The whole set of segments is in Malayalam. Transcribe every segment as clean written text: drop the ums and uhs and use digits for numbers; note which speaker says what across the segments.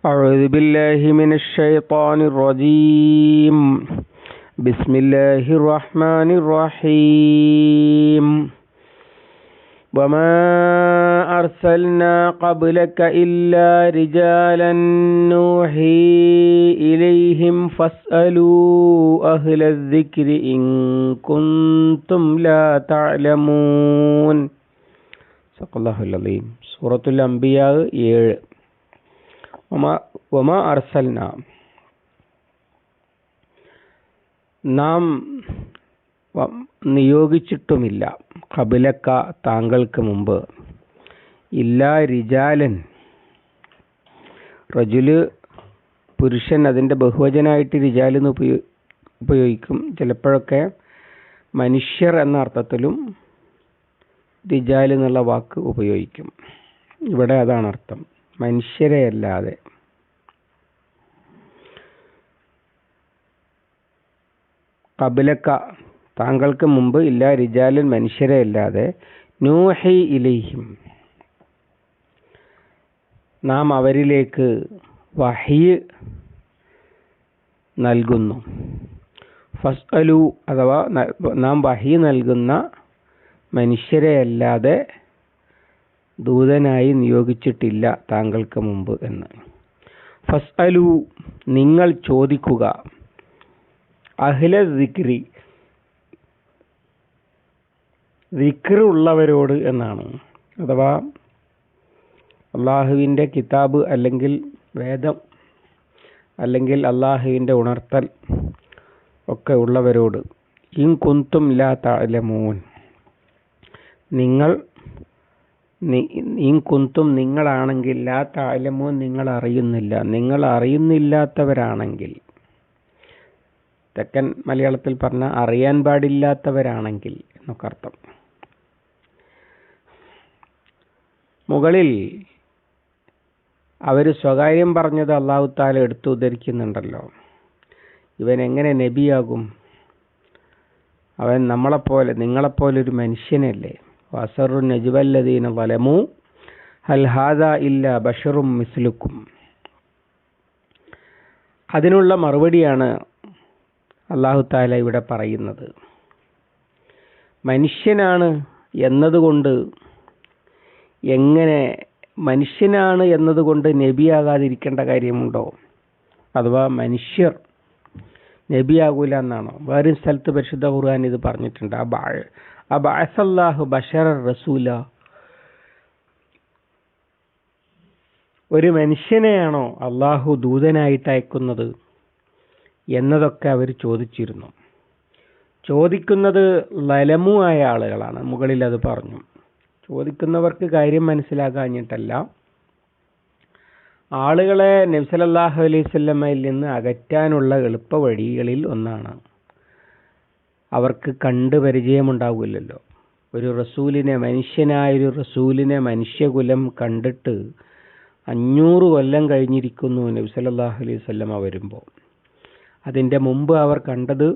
Speaker 1: أعوذ بالله من الشيطان الرجيم بسم الله الرحمن الرحيم وما أرسلنا قبلك إلا رجالا نوحي إليهم فاسألوا أهل الذكر إن كنتم لا تعلمون صدق الله العظيم سورة الأنبياء 7 വമാ അർസൽന നാം നിയോഗിച്ചിട്ടുമില്ല ഖബലക താങ്കൾക്ക് മുമ്പ് ഇല്ലാ റിജാലൻ റജുല് പുരുഷൻ അതിൻ്റെ ബഹുവചനായിട്ട് റിജാൽ എന്ന് ഉപയോഗിക്കും. ചിലപ്പോഴൊക്കെ മനുഷ്യർ എന്ന അർത്ഥത്തിലും റിജാൽ എന്നുള്ള വാക്ക് ഉപയോഗിക്കും. ഇവിടെ അതാണ് അർത്ഥം, മനുഷ്യരെ അല്ലാതെ. ഖബലക താങ്കൾക്ക് മുമ്പ് ഇല്ല റിജാലൻ മനുഷ്യരെ അല്ലാതെ നൂഹി ഇലൈഹിം നാം അവരിലേക്ക് വഹി നൽകുന്നു. ഫസ്അലു അഥവാ നാം വഹി നൽകുന്ന മനുഷ്യരെ അല്ലാതെ ദൂതനായി നിയോഗിച്ചിട്ടില്ല താങ്കൾക്ക് മുമ്പ് എന്ന്. ഫസ്അലു നിങ്ങൾ ചോദിക്കുക, അഹ്ല സിക്രി സിക്ർ ഉള്ളവരോട് എന്നാണ്. അഥവാ അള്ളാഹുവിൻ്റെ കിതാബ് അല്ലെങ്കിൽ വേദം അല്ലെങ്കിൽ അള്ളാഹുവിൻ്റെ ഉണർത്തൽ ഒക്കെ ഉള്ളവരോട്. ഇൻ കുന്തും ലാ തഅലമൂൻ നിങ്ങളാണെങ്കിൽ ലാ തഅലമൂൻ നിങ്ങൾ അറിയുന്നില്ല, നിങ്ങൾ അറിയുന്നില്ലാത്തവരാണെങ്കിൽ, തെക്കൻ മലയാളത്തിൽ പറഞ്ഞ അറിയാൻ പാടില്ലാത്തവരാണെങ്കിൽ എന്നൊക്കെ അർത്ഥം. മുകളിൽ അവർ സ്വകാര്യം പറഞ്ഞത് അല്ലാഹു തആല എടുത്തു ഉദ്ധരിക്കുന്നുണ്ടല്ലോ. ഇവൻ എങ്ങനെ നബിയാകും? അവൻ നിങ്ങളെപ്പോലെ ഒരു മനുഷ്യനല്ലേ. വസറു നജ്വല്ലദീന വലമു ഹൽ ഹാദാ ഇല്ലാ ബശറും മിസ്ലുക്കും. അതിനുള്ള മറുപടിയാണ് അല്ലാഹു തആല ഇവിടെ പറയുന്നത്. മനുഷ്യനാണ് എന്നതുകൊണ്ട് നബിയാകാതിരിക്കേണ്ട കാര്യമുണ്ടോ? അഥവാ മനുഷ്യർ നബിയാകൂല എന്നാണോ? വേറെ സ്ഥലത്ത് പരിശുദ്ധ ഖുർആൻ ഇത് പറഞ്ഞിട്ടുണ്ട്. അബഅസല്ലാഹു ബശറ റസൂല, ഒരു മനുഷ്യനെയാണോ അള്ളാഹു ദൂതനായിട്ട് അയക്കുന്നത് എന്നതൊക്കെ അവർ ചോദിച്ചിരുന്നു. ചോദിക്കുന്നത് ലലമു ആയ ആളുകളാണ്. മുകളിൽ അത് പറഞ്ഞു. ചോദിക്കുന്നവർക്ക് കാര്യം മനസ്സിലാക്കാഞ്ഞിട്ടല്ല, ആളുകളെ നബി സല്ലല്ലാഹു അലൈഹി വസല്ലമയിൽ നിന്ന് അകറ്റാനുള്ള എളുപ്പ വഴികളിൽ ഒന്നാണ്. അവർക്ക് കണ്ട് പരിചയമുണ്ടാവില്ലല്ലോ. ഒരു റസൂലിനെ, മനുഷ്യനായൊരു റസൂലിനെ മനുഷ്യകുലം കണ്ടിട്ട് 500 കൊല്ലം കഴിഞ്ഞിരിക്കുന്നു നബി സല്ലല്ലാഹു അലൈഹി വസല്ലമ വരുമ്പോൾ. അതിൻ്റെ മുമ്പ് അവർ കണ്ടത്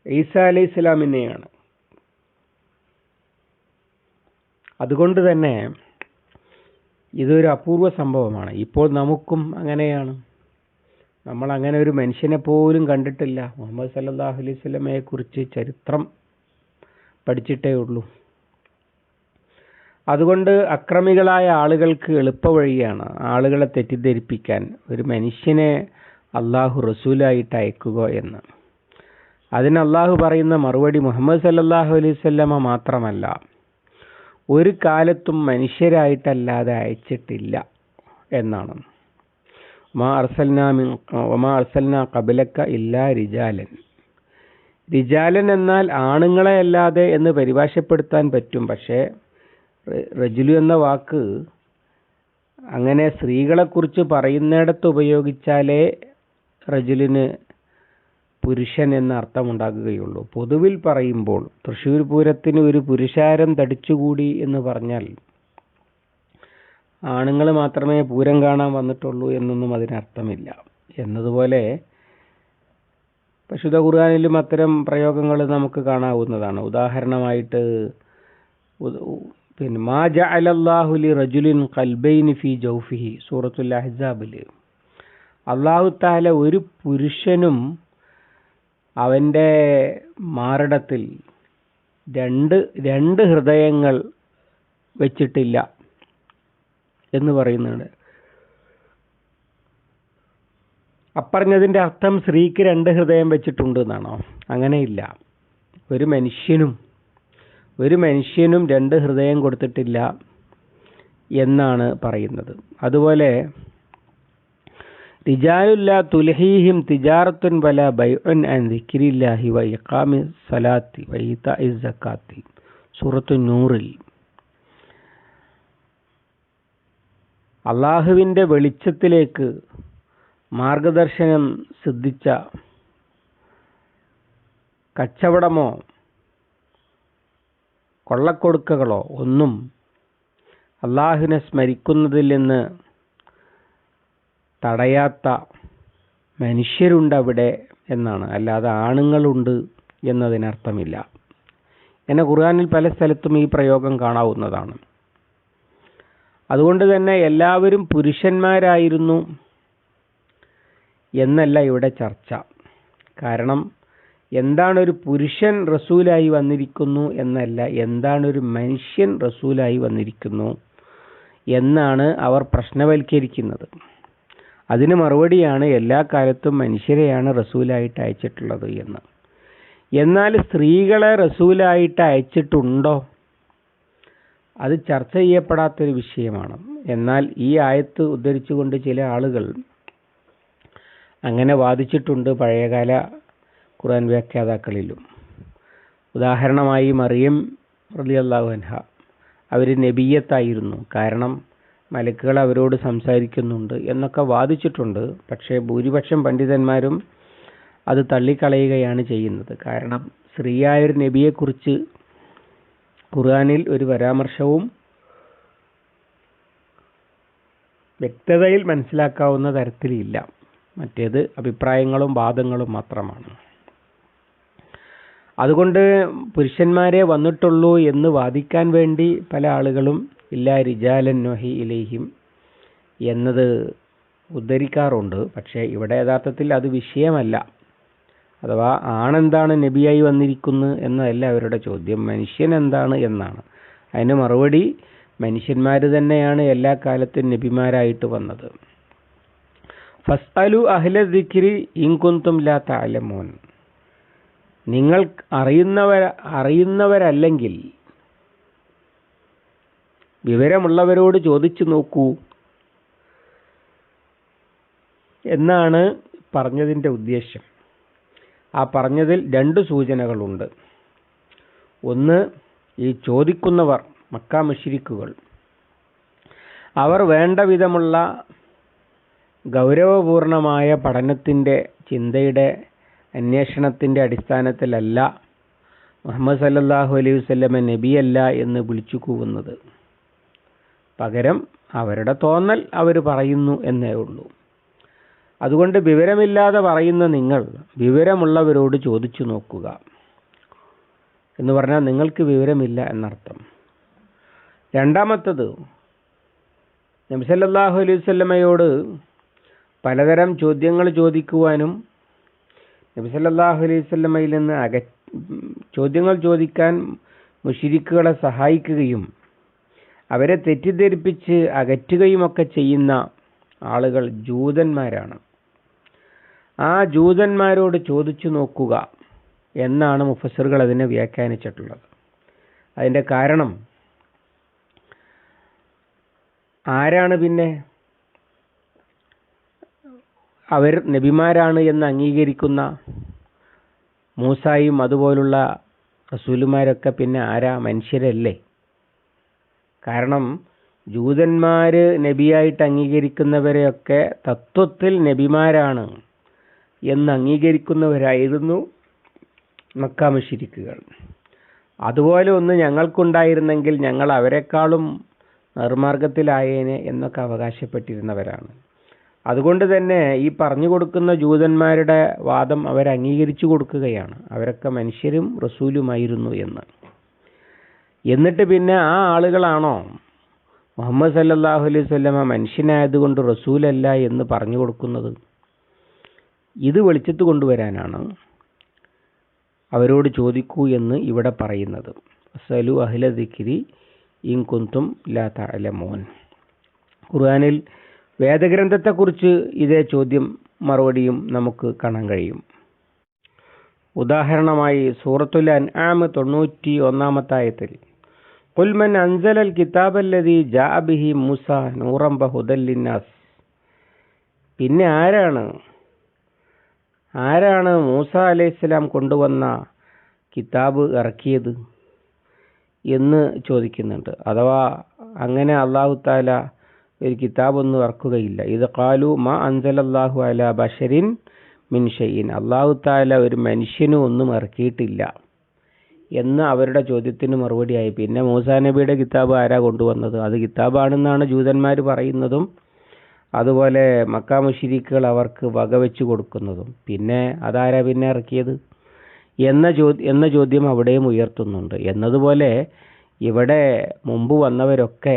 Speaker 1: ഈസാ അലൈഹി സ്വലാമിനെയാണ്. അതുകൊണ്ട് തന്നെ ഇതൊരു അപൂർവ സംഭവമാണ്. ഇപ്പോൾ നമുക്കും അങ്ങനെയാണ്. നമ്മൾ അങ്ങനെ ഒരു മനുഷ്യനെ പോലും കണ്ടിട്ടില്ല. മുഹമ്മദ് സല്ലല്ലാഹു അലൈഹി വസല്ലമയെ കുറിച്ച് ചരിത്രം പഠിച്ചിട്ടേ ഉള്ളൂ. അതുകൊണ്ട് അക്രമികളായ ആളുകൾക്ക് എളുപ്പവഴിയാണ് ആളുകളെ തെറ്റിദ്ധരിപ്പിക്കാൻ ഒരു മനുഷ്യനെ അള്ളാഹു റസൂലായിട്ട് അയക്കുക എന്ന്. അതിന് അള്ളാഹു പറയുന്ന മറുപടി മുഹമ്മദ് സല്ലല്ലാഹു അലൈഹി വസല്ലമ മാത്രമല്ല, ഒരു കാലത്തും മനുഷ്യരായിട്ടല്ലാതെ അയച്ചിട്ടില്ല എന്നാണ്. വമാ അർസൽനാ ഖബലക ഇല്ലാ റിജാലൻ. റിജാലൻ എന്നാൽ ആണുങ്ങളെ അല്ലാതെ എന്ന് പരിഭാഷപ്പെടുത്താൻ പറ്റും. പക്ഷേ റജുലു എന്ന വാക്ക് അങ്ങനെ സ്ത്രീകളെക്കുറിച്ച് പറയുന്നിടത്ത് ഉപയോഗിച്ചാലേ റജുലിന് പുരുഷൻ എന്ന അർത്ഥമുണ്ടാകുകയുള്ളൂ. പൊതുവിൽ പറയുമ്പോൾ തൃശ്ശൂർ പൂരത്തിന് ഒരു പുരുഷാരം തടിച്ചുകൂടി എന്ന് പറഞ്ഞാൽ ആണുങ്ങൾ മാത്രമേ പൂരം കാണാൻ വന്നിട്ടുള്ളൂ എന്നൊന്നും അതിനർത്ഥമില്ല. എന്നതുപോലെ പരിശുദ്ധ ഖുർആനിലും അത്തരം പ്രയോഗങ്ങൾ നമുക്ക് കാണാവുന്നതാണ്. ഉദാഹരണമായിട്ട് പിന്നെ മാ ജഅലല്ലാഹു ലി റജുലിൻ ഖൽബൈനി ഫീ ജൗഫിഹി സൂറത്തുൽ അഹ്സാബിൽ അല്ലാഹു തആല ഒരു പുരുഷനും അവൻ്റെ മാറിടത്തിൽ രണ്ട് ഹൃദയങ്ങൾ വെച്ചിട്ടില്ല എന്ന് പറയുന്നുണ്ട്. അപ്പറഞ്ഞതിൻ്റെ അർത്ഥം സ്ത്രീക്ക് രണ്ട് ഹൃദയം വെച്ചിട്ടുണ്ട് എന്നാണോ? അങ്ങനെയില്ല. ഒരു മനുഷ്യനും രണ്ട് ഹൃദയം കൊടുത്തിട്ടില്ല എന്നാണ് പറയുന്നത്. അതുപോലെ റിജാലുല്ലാ തുൽഹീഹിം തിജാറത്തുൻ വലാ ബൈഉൻ അൻ ദിക്രില്ലാഹി വ ഇഖാമിസ് സലാത്തി വ ഈതാഇസ് സക്കാത്തി സൂറത്തു നൂറിൽ അള്ളാഹുവിൻ്റെ വെളിച്ചത്തിലേക്ക് മാർഗദർശനം സിദ്ധിച്ച കച്ചവടമോ കൊള്ളക്കൊടുക്കകളോ ഒന്നും അള്ളാഹുവിനെ സ്മരിക്കുന്നതിൽ നിന്ന് തടയാത്ത മനുഷ്യരുണ്ടവിടെ എന്നാണ്, അല്ലാതെ ആണുങ്ങളുണ്ട് എന്നതിനർത്ഥമില്ല. എന്നെ ഖുർആനിൽ പല സ്ഥലത്തും ഈ പ്രയോഗം കാണാവുന്നതാണ്. അതുകൊണ്ട് തന്നെ എല്ലാവരും പുരുഷന്മാരായിരുന്നു എന്നല്ല ഇവിടെ ചർച്ച. കാരണം എന്താണ് ഒരു പുരുഷൻ റസൂലായി വന്നിരിക്കുന്നു എന്നല്ല, എന്താണ് ഒരു മനുഷ്യൻ റസൂലായി വന്നിരിക്കുന്നു എന്നാണ് അവർ പ്രശ്നവൽക്കരിക്കുന്നത്. അതിന് മറുപടിയാണ് എല്ലാ കാലത്തും മനുഷ്യരെയാണ് റസൂലായിട്ട് അയച്ചിട്ടുള്ളത് എന്ന്. എന്നാൽ സ്ത്രീകളെ റസൂലായിട്ട് അയച്ചിട്ടുണ്ടോ? അത് ചർച്ച ചെയ്യപ്പെടാത്തൊരു വിഷയമാണ്. എന്നാൽ ഈ ആയത്ത് ഉദ്ധരിച്ചുകൊണ്ട് ചില ആളുകൾ അങ്ങനെ വാദിച്ചിട്ടുണ്ട് പഴയകാല ഖുർആൻ വ്യാഖ്യാതാക്കളിലും. ഉദാഹരണമായി മറിയം റളിയല്ലാഹു അൻഹ, അവർ നബിയത്തായിരുന്നു, കാരണം മലക്കുകൾ അവരോട് സംസാരിക്കുന്നുണ്ട് എന്നൊക്കെ വാദിച്ചിട്ടുണ്ട്. പക്ഷേ ഭൂരിപക്ഷം പണ്ഡിതന്മാരും അത് തള്ളിക്കളയുകയാണ് ചെയ്യുന്നത്. കാരണം സ്ത്രീയായൊരു നബിയെക്കുറിച്ച് ഖുർആനിൽ ഒരു പരാമർശവും വ്യക്തതയിൽ മനസ്സിലാക്കാവുന്ന തരത്തിലില്ല. മറ്റേത് അഭിപ്രായങ്ങളും വാദങ്ങളും മാത്രമാണ്. അതുകൊണ്ട് പുരുഷന്മാരെ വന്നിട്ടുള്ളൂ എന്ന് വാദിക്കാൻ വേണ്ടി പല ആളുകളും ഇല്ലാ റിജാലൻ നഹി ഇലൈഹിം എന്നത് ഉദ്ധരിക്കാറുണ്ട്. പക്ഷേ ഇവിടെ യഥാർത്ഥത്തിൽ അത് വിഷയമല്ല. അഥവാ ആണെന്താണ് നബിയായി വന്നിരിക്കുന്നത് എന്നതല്ല അവരുടെ ചോദ്യം, മനുഷ്യൻ എന്താണ് എന്നാണ്. അതിന് മറുപടി മനുഷ്യന്മാർ തന്നെയാണ് എല്ലാ കാലത്തും നബിമാരായിട്ട് വന്നത്. ഫസ്അലു അഹ്ല ദിക്രി ഇൻ കുന്തും ലാ തഅലമൂൻ, നിങ്ങൾ അറിയുന്നവരല്ലെങ്കിൽ വിവരമുള്ളവരോട് ചോദിച്ചു നോക്കൂ എന്നാണ് പറഞ്ഞതിൻ്റെ ഉദ്ദേശ്യം. ആ പറഞ്ഞതിൽ രണ്ട് സൂചനകളുണ്ട്. ഒന്ന്, ഈ ചോദിക്കുന്നവർ മക്ക മുശ്രിക്കുകൾ, അവർ വേണ്ട വിധമുള്ള ഗൗരവപൂർണമായ പഠനത്തിൻ്റെ, ചിന്തയുടെ, അന്വേഷണത്തിൻ്റെ അടിസ്ഥാനത്തിലല്ല മുഹമ്മദ് സല്ലല്ലാഹു അലൈഹി വസല്ലമ നബിയല്ല എന്ന് വിളിച്ചു കൂവുന്നത്. പകരം അവരുടെ തോന്നൽ അവർ പറയുന്നു എന്നേ ഉള്ളൂ. അതുകൊണ്ട് വിവരമില്ലാതെ പറയുന്ന നിങ്ങൾ വിവരമുള്ളവരോട് ചോദിച്ചു നോക്കുക എന്ന് പറഞ്ഞാൽ നിങ്ങൾക്ക് വിവരമില്ല എന്നർത്ഥം. രണ്ടാമത്തത്, നബി സല്ലല്ലാഹു അലൈഹി വസല്ലമയോട് പലതരം ചോദ്യങ്ങൾ ചോദിക്കുവാനും നബി സല്ലല്ലാഹു അലൈഹി വസല്ലമയിൽ നിന്ന് ചോദ്യങ്ങൾ ചോദിക്കാൻ മുശ്രിക്കുകളെ സഹായിക്കുകയും അവരെ തെറ്റിദ്ധരിപ്പിച്ച് അകറ്റുകയുമൊക്കെ ചെയ്യുന്ന ആളുകൾ ജൂതന്മാരാണ്. ആ ജൂതന്മാരോട് ചോദിച്ചു നോക്കുക എന്നാണ് മുഫസ്സിറുകൾ അതിനെ വ്യാഖ്യാനിച്ചിട്ടുള്ളത്. അതിൻ്റെ കാരണം, ആരാണ് പിന്നെ അവർ നബിമാരാണ് എന്ന് അംഗീകരിക്കുന്ന മൂസായും അതുപോലുള്ള റസൂലുമാരൊക്കെ പിന്നെ ആരാ? മനുഷ്യരല്ലേ? കാരണം ജൂതന്മാർ നബിയായിട്ട് അംഗീകരിക്കുന്നവരെയൊക്കെ തത്വത്തിൽ നബിമാരാണ് എന്ന് അംഗീകരിക്കുന്നവരായിരുന്നു മക്ക മുശ്രിക്കുകൾ. അതുപോലെ ഒന്ന് ഞങ്ങൾക്കുണ്ടായിരുന്നെങ്കിൽ ഞങ്ങൾ അവരെക്കാളും നിർമാർഗത്തിലായേനെ എന്നൊക്കെ അവകാശപ്പെട്ടിരുന്നവരാണ്. അതുകൊണ്ട് തന്നെ ഈ പറഞ്ഞു കൊടുക്കുന്ന ജൂതന്മാരുടെ വാദം അവർ അംഗീകരിച്ചു കൊടുക്കുകയാണ്, അവരൊക്കെ മനുഷ്യരും റസൂലുമായിരുന്നു എന്ന്. എന്നിട്ട് പിന്നെ ആ ആളുകളാണോ മുഹമ്മദ് സല്ലല്ലാഹു അലൈഹി വസല്ലമ മനുഷ്യനായതുകൊണ്ട് റസൂലല്ല എന്ന് പറഞ്ഞു കൊടുക്കുന്നത്? ഇത് വെളിച്ചത്ത് കൊണ്ടുവരാനാണ് അവരോട് ചോദിക്കൂ എന്ന് ഇവിടെ പറയുന്നത്. അസ്അലു അഹ്ല ദിക്രി ഇൻ കുന്തും ലാ തഅലമൂൻ. ഖുർആനിൽ വേദഗ്രന്ഥത്തെക്കുറിച്ച് ഇതേ ചോദ്യം മറുപടിയും നമുക്ക് കാണാൻ കഴിയും. ഉദാഹരണമായി സൂറത്തുൽ അൻആം 91-ാമത്തെ ആയത്തിൽ ഖുൽ മൻ അൻസലൽ കിതാബല്ലദീ ജാഅ ബിഹി മൂസ നൂറൻ വഹുദൻ ലിന്നാസ്. പിന്നെ ആരാണ് മൂസ അലൈഹിസ്സലാം കൊണ്ടുവന്ന കിതാബ് ഇറക്കിയത് എന്ന് ചോദിക്കുന്നുണ്ട്. അഥവാ അങ്ങനെ അല്ലാഹു തആല ഒരു കിതാബൊന്നും ഇറക്കുകയില്ല. ഇത് ഖാലു മാ അൻസലല്ലാഹു അലാ ബശരിൻ മിൻ ഷൈഇൻ. അല്ലാഹു തആല ഒരു മനുഷ്യനും ഒന്നും ഇറക്കിയിട്ടില്ല എന്ന് അവരുടെ ചോദ്യത്തിന് മറുപടിയായി. പിന്നെ മൂസാ നബിയുടെ കിതാബ് ആരാ കൊണ്ടുവന്നത്? അത് കിതാബാണെന്നാണ് ജൂതന്മാർ പറയുന്നതും അതുപോലെ മക്ക മുശ്രിക്കുകൾ അവർക്ക് വകവെച്ച് കൊടുക്കുന്നതും. പിന്നെ അതാരാ പിന്നെ ഇറക്കിയത് എന്ന ചോദ്യം അവിടെയും ഉയർത്തുന്നുണ്ട്. എന്നതുപോലെ ഇവിടെ മുമ്പ് വന്നവരൊക്കെ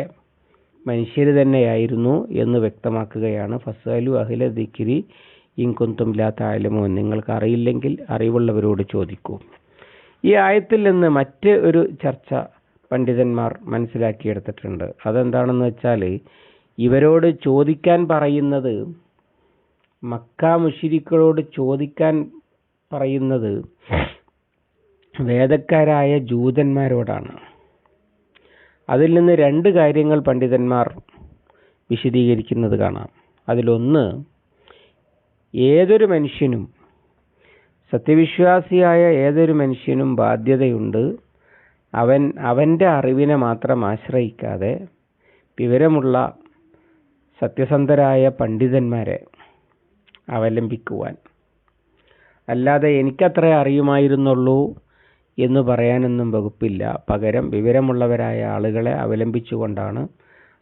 Speaker 1: മനുഷ്യർ തന്നെയായിരുന്നു എന്ന് വ്യക്തമാക്കുകയാണ്. ഫസ്അലു അഹ്ല ദിക്രി ഇൻ കുന്തും ലാ തഅലമൂൻ. നിങ്ങൾക്ക് അറിയില്ലെങ്കിൽ അറിവുള്ളവരോട് ചോദിക്കൂ. ഈ ആയത്തിൽ നിന്ന് മറ്റ് ഒരു ചർച്ച പണ്ഡിതന്മാർ മനസ്സിലാക്കിയെടുത്തിട്ടുണ്ട്. അതെന്താണെന്ന് വെച്ചാൽ, ഇവരോട് ചോദിക്കാൻ പറയുന്നത്, മക്ക മുശ്രിക്കുകളോട് ചോദിക്കാൻ പറയുന്നത് വേദക്കാരായ ജൂതന്മാരോടാണ്. അതിൽ നിന്ന് രണ്ട് കാര്യങ്ങൾ പണ്ഡിതന്മാർ വിശദീകരിക്കുന്നത് കാണാം. അതിലൊന്ന്, ഏതൊരു മനുഷ്യനും, സത്യവിശ്വാസിയായ ഏതൊരു മനുഷ്യനും ബാധ്യതയുണ്ട് അവൻ്റെ അറിവിനെ മാത്രം ആശ്രയിക്കാതെ വിവരമുള്ള സത്യസന്ധരായ പണ്ഡിതന്മാരെ അവലംബിക്കുവാൻ. അല്ലാതെ എനിക്കത്രേ അറിയുമായിരുന്നുള്ളൂ എന്ന് പറയാനൊന്നും വകുപ്പില്ല. പകരം വിവരമുള്ളവരായ ആളുകളെ അവലംബിച്ചുകൊണ്ടാണ്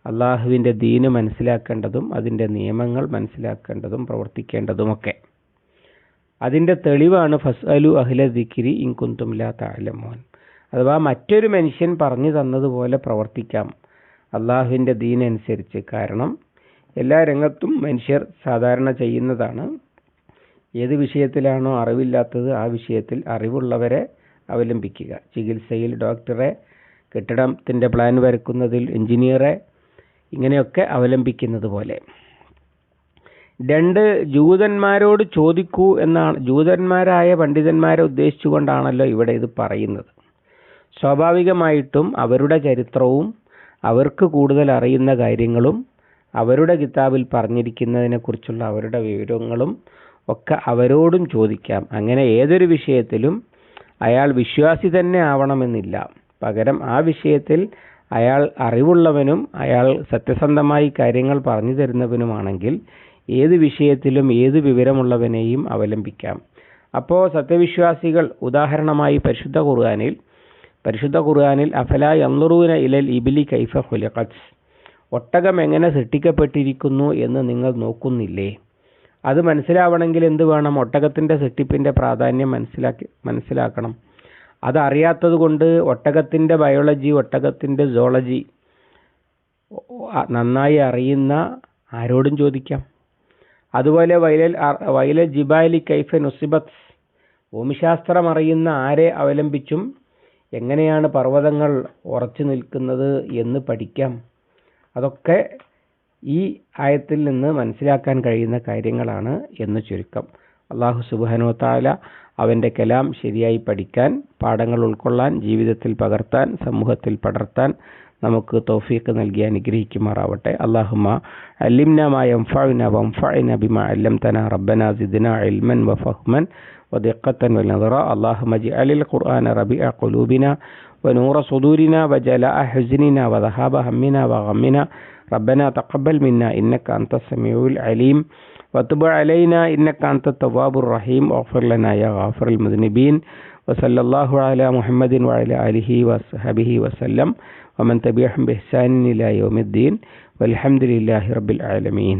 Speaker 1: അള്ളാഹുവിൻ്റെ ദീന് മനസ്സിലാക്കേണ്ടതും അതിൻ്റെ നിയമങ്ങൾ മനസ്സിലാക്കേണ്ടതും പ്രവർത്തിക്കേണ്ടതുമൊക്കെ. അതിൻ്റെ തെളിവാണ് ഫസ്അലു അഹ്ല ദിക്രി ഇൻ കുന്തും ലാ തഅലമൂൻ. അഥവാ മറ്റൊരു മനുഷ്യൻ പറഞ്ഞു തന്നതുപോലെ പ്രവർത്തിക്കാം അള്ളാഹുവിൻ്റെ ദീനനുസരിച്ച്. കാരണം എല്ലാ രംഗത്തും മനുഷ്യർ സാധാരണ ചെയ്യുന്നതാണ്. ഏത് വിഷയത്തിലാണോ അറിവില്ലാത്തത് ആ വിഷയത്തിൽ അറിവുള്ളവരെ അവലംബിക്കുക. ചികിത്സയിൽ ഡോക്ടറെ, കെട്ടിടത്തിൻ്റെ പ്ലാൻ വരയ്ക്കുന്നതിൽ എഞ്ചിനീയറെ, ഇങ്ങനെയൊക്കെ അവലംബിക്കുന്നത് പോലെ. രണ്ട്, ജൂതന്മാരോട് ചോദിക്കൂ എന്നാണ്, ജൂതന്മാരായ പണ്ഡിതന്മാരെ ഉദ്ദേശിച്ചുകൊണ്ടാണല്ലോ ഇവിടെ ഇത് പറയുന്നത്. സ്വാഭാവികമായിട്ടും അവരുടെ ചരിത്രവും അവർക്ക് കൂടുതൽ അറിയുന്ന കാര്യങ്ങളും അവരുടെ കിതാബിൽ പറഞ്ഞിരിക്കുന്നതിനെക്കുറിച്ചുള്ള അവരുടെ വിവരങ്ങളും ഒക്കെ അവരോടും ചോദിക്കാം. അങ്ങനെ ഏതൊരു വിഷയത്തിലും അയാൾ വിശ്വാസി തന്നെ ആവണമെന്നില്ല. പകരം ആ വിഷയത്തിൽ അയാൾ അറിവുള്ളവനും അയാൾ സത്യസന്ധമായി കാര്യങ്ങൾ പറഞ്ഞു തരുന്നവനുമാണെങ്കിൽ ഏത് വിഷയത്തിലും ഏത് വിവരമുള്ളവനെയും അവലംബിക്കാം. അപ്പോൾ സത്യവിശ്വാസികൾ, ഉദാഹരണമായി പരിശുദ്ധ ഖുർആനിൽ അഫലാ യൻളുറൂന ഇലൽ ഇബ്ലി കൈഫ ഖുലിഖത്, ഒട്ടകം എങ്ങനെ സൃഷ്ടിക്കപ്പെട്ടിരിക്കുന്നു എന്ന് നിങ്ങൾ നോക്കുന്നില്ലേ? അത് മനസ്സിലാവണമെങ്കിൽ എന്ത് വേണം? ഒട്ടകത്തിൻ്റെ സൃഷ്ടിപ്പിൻ്റെ പ്രാധാന്യം മനസ്സിലാക്കണം. അതറിയാത്തത് കൊണ്ട് ഒട്ടകത്തിൻ്റെ ബയോളജി, ഒട്ടകത്തിൻ്റെ സോളജി നന്നായി അറിയുന്ന ആരോടും ചോദിക്കാം. അതുപോലെ വൈലൽ ജിബാലി കൈഫ നുസിബത്ത്, ഭൂമിശാസ്ത്രം അറിയുന്ന ആരെ അവലംബിച്ചും എങ്ങനെയാണ് പർവ്വതങ്ങൾ ഉറച്ചു നിൽക്കുന്നത് എന്ന് പഠിക്കാം. അതൊക്കെ ഈ ആയത്തിൽ നിന്ന് മനസ്സിലാക്കാൻ കഴിയുന്ന കാര്യങ്ങളാണ് എന്ന് ചുരുക്കം. അല്ലാഹു സുബ്ഹാനഹു വ തആല അവൻ്റെ കലാം ശരിയായി പഠിക്കാൻ, പാഠങ്ങൾ ഉൾക്കൊള്ളാൻ, ജീവിതത്തിൽ പകർത്താൻ, സമൂഹത്തിൽ പടർത്താൻ നമുക്ക് തൗഫീഖ് നൽകി അനുഗ്രഹിക്കുമാറാവട്ടെ. അല്ലാഹുമ്മ അല്ലിംനാ മാ യൻഫഉനാ വൻഫഅനാ ബിമാ അല്ലംതനാ റബ്ബനാ സിദ്നാ ഇൽമൻ വഫഹ്മൻ വദിഖ്ഖത്തൻ വനദറാ. അല്ലാഹുമ്മ ജ്അലിൽ ഖുർആന റബീഅ ഖുലൂബിനാ വനൂറ സുദൂരിനാ വജലാഅ ഹുസ്നിനാ വദഹാബ ഹമ്മിനാ വഗമ്മിനാ. ربنا تقبل منا إنك أنت السميع العليم وتب علينا إنك أنت التواب الرحيم واغفر لنا يا غافر المذنبين. وصلى الله على محمد وعلى آله وصحبه وسلم ومن تبعهم بإحسان إلى يوم الدين والحمد لله رب العالمين.